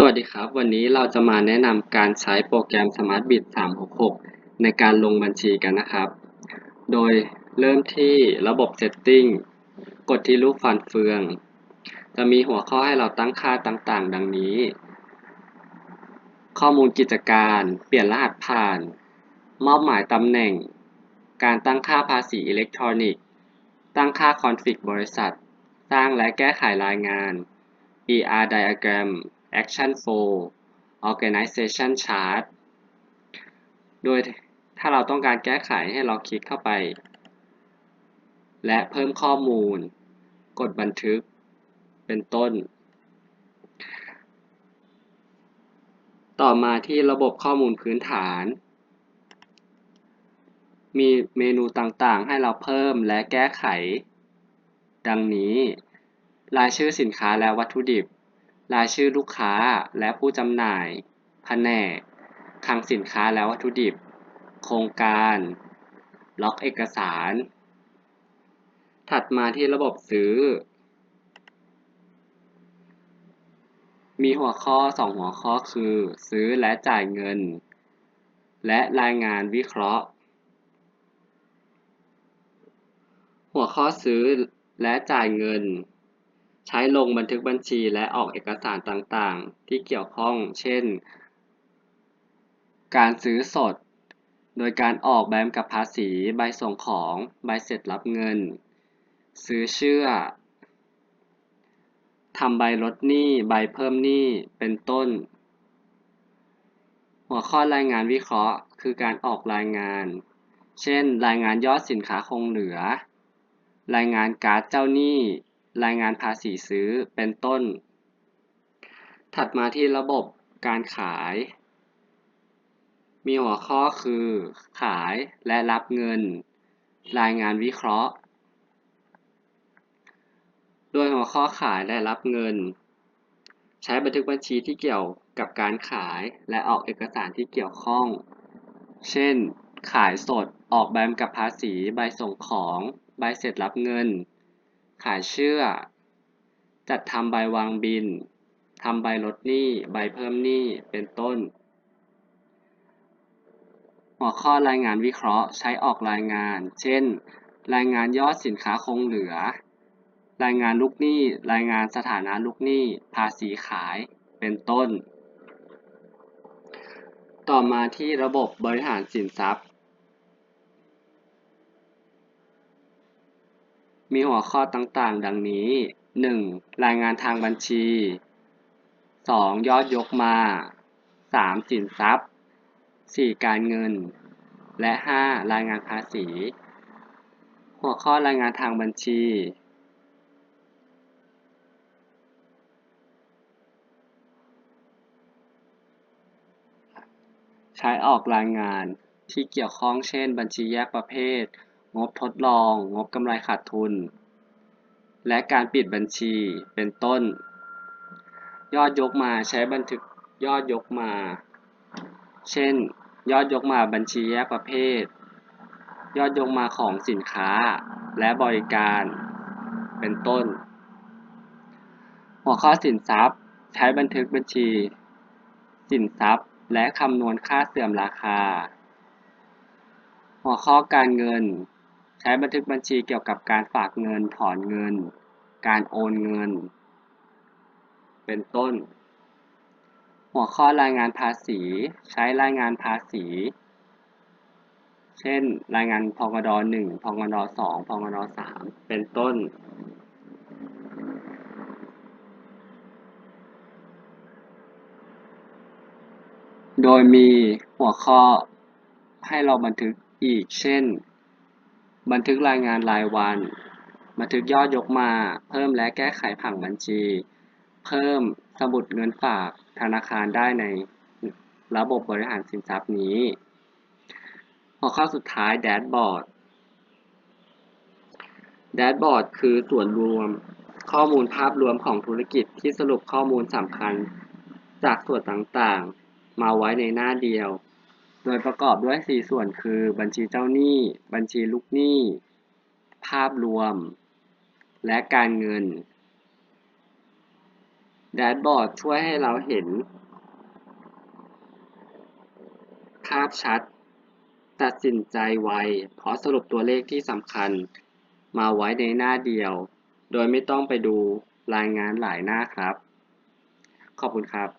สวัสดีครับวันนี้เราจะมาแนะนำการใช้โปรแกรม SmartBiz 366ในการลงบัญชีกันนะครับโดยเริ่มที่ระบบ Setting กดที่รูปฟันเฟืองจะมีหัวข้อให้เราตั้งค่าต่างๆดังนี้ข้อมูลกิจการเปลี่ยนรหัสผ่านมอบหมายตำแหน่งการตั้งค่าภาษีอิเล็กทรอนิกส์ตั้งค่าคอนฟิกบริษัทสร้างและแก้ไขรายงาน Diagram Action Flow Organization Chart โดยถ้าเราต้องการแก้ไขให้เราคลิกเข้าไปและเพิ่มข้อมูลกดบันทึกเป็นต้นต่อมาที่ระบบข้อมูลพื้นฐานมีเมนูต่างๆให้เราเพิ่มและแก้ไขดังนี้รายชื่อสินค้าและวัตถุดิบรายชื่อลูกค้าและผู้จำหน่ายแผนกคลังสินค้าและวัตถุดิบโครงการล็อกเอกสารถัดมาที่ระบบซื้อมีหัวข้อ2หัวข้อคือซื้อและจ่ายเงินและรายงานวิเคราะห์หัวข้อซื้อและจ่ายเงินใช้ลงบันทึกบัญชีและออกเอกสารต่างๆที่เกี่ยวข้องเช่นการซื้อสดโดยการออกใบกำกับภาษีใบส่งของใบเสร็จรับเงินซื้อเชื่อทำใบลดหนี้ใบเพิ่มหนี้เป็นต้นหัวข้อรายงานวิเคราะห์คือการออกรายงานเช่นรายงานยอดสินค้าคงเหลือรายงานการ์ดเจ้าหนี้รายงานภาษีซื้อเป็นต้นถัดมาที่ระบบการขายมีหัวข้อคือขายและรับเงินรายงานวิเคราะห์โดยหัวข้อขายและรับเงินใช้บันทึกบัญชีที่เกี่ยวกับการขายและออกเอกสารที่เกี่ยวข้องเช่นขายสดออกใบกำกับภาษีใบส่งของใบเสร็จรับเงินขายเชื่อจัดทำใบวางบิลทำใบลดหนี้ใบเพิ่มหนี้เป็นต้นหัวข้อรายงานวิเคราะห์ใช้ออกรายงานเช่นรายงานยอดสินค้าคงเหลือรายงานลูกหนี้รายงานสถานะลูกหนี้ภาษีขายเป็นต้นต่อมาที่ระบบบริหารสินทรัพย์มีหัวข้อต่างๆดังนี้ 1. รายงานทางบัญชี 2. ยอดยกมา 3. สินทรัพย์ 4. การเงินและ 5. รายงานภาษีหัวข้อรายงานทางบัญชีใช้ออกรายงานที่เกี่ยวข้องเช่นบัญชีแยกประเภทงบทดลองงบกำไรขาดทุนและการปิดบัญชีเป็นต้นยอดยกมาใช้บันทึกยอดยกมาเช่นยอดยกมาบัญชีแยกประเภทยอดยกมาของสินค้าและบริการเป็นต้นหัวข้อสินทรัพย์ใช้บันทึกบัญชีสินทรัพย์และคำนวณค่าเสื่อมราคาหัวข้อการเงินใช้บันทึกบัญชีเกี่ยวกับการฝากเงินถอนเงินการโอนเงินเป็นต้นหัวข้อรายงานภาษีใช้รายงานภาษีเช่นรายงานพกด.1 พกด.2 พกด.3 เป็นต้นโดยมีหัวข้อให้เราบันทึกอีกเช่นบันทึกรายงานรายวันบันทึกยอดยกมาเพิ่มและแก้ไขผังบัญชีเพิ่มสมุดเงินฝากธนาคารได้ในระบบบริหารสินทรัพย์นี้หัวข้อสุดท้ายแดชบอร์ดแดชบอร์ดคือส่วนรวมข้อมูลภาพรวมของธุรกิจที่สรุปข้อมูลสำคัญจากส่วนต่างๆมาไว้ในหน้าเดียวโดยประกอบด้วย4ส่วนคือบัญชีเจ้าหนี้บัญชีลูกหนี้ภาพรวมและการเงิน แดชบอร์ดช่วยให้เราเห็นภาพชัดตัดสินใจไวเพราะสรุปตัวเลขที่สำคัญมาไว้ในหน้าเดียวโดยไม่ต้องไปดูรายงานหลายหน้าครับขอบคุณครับ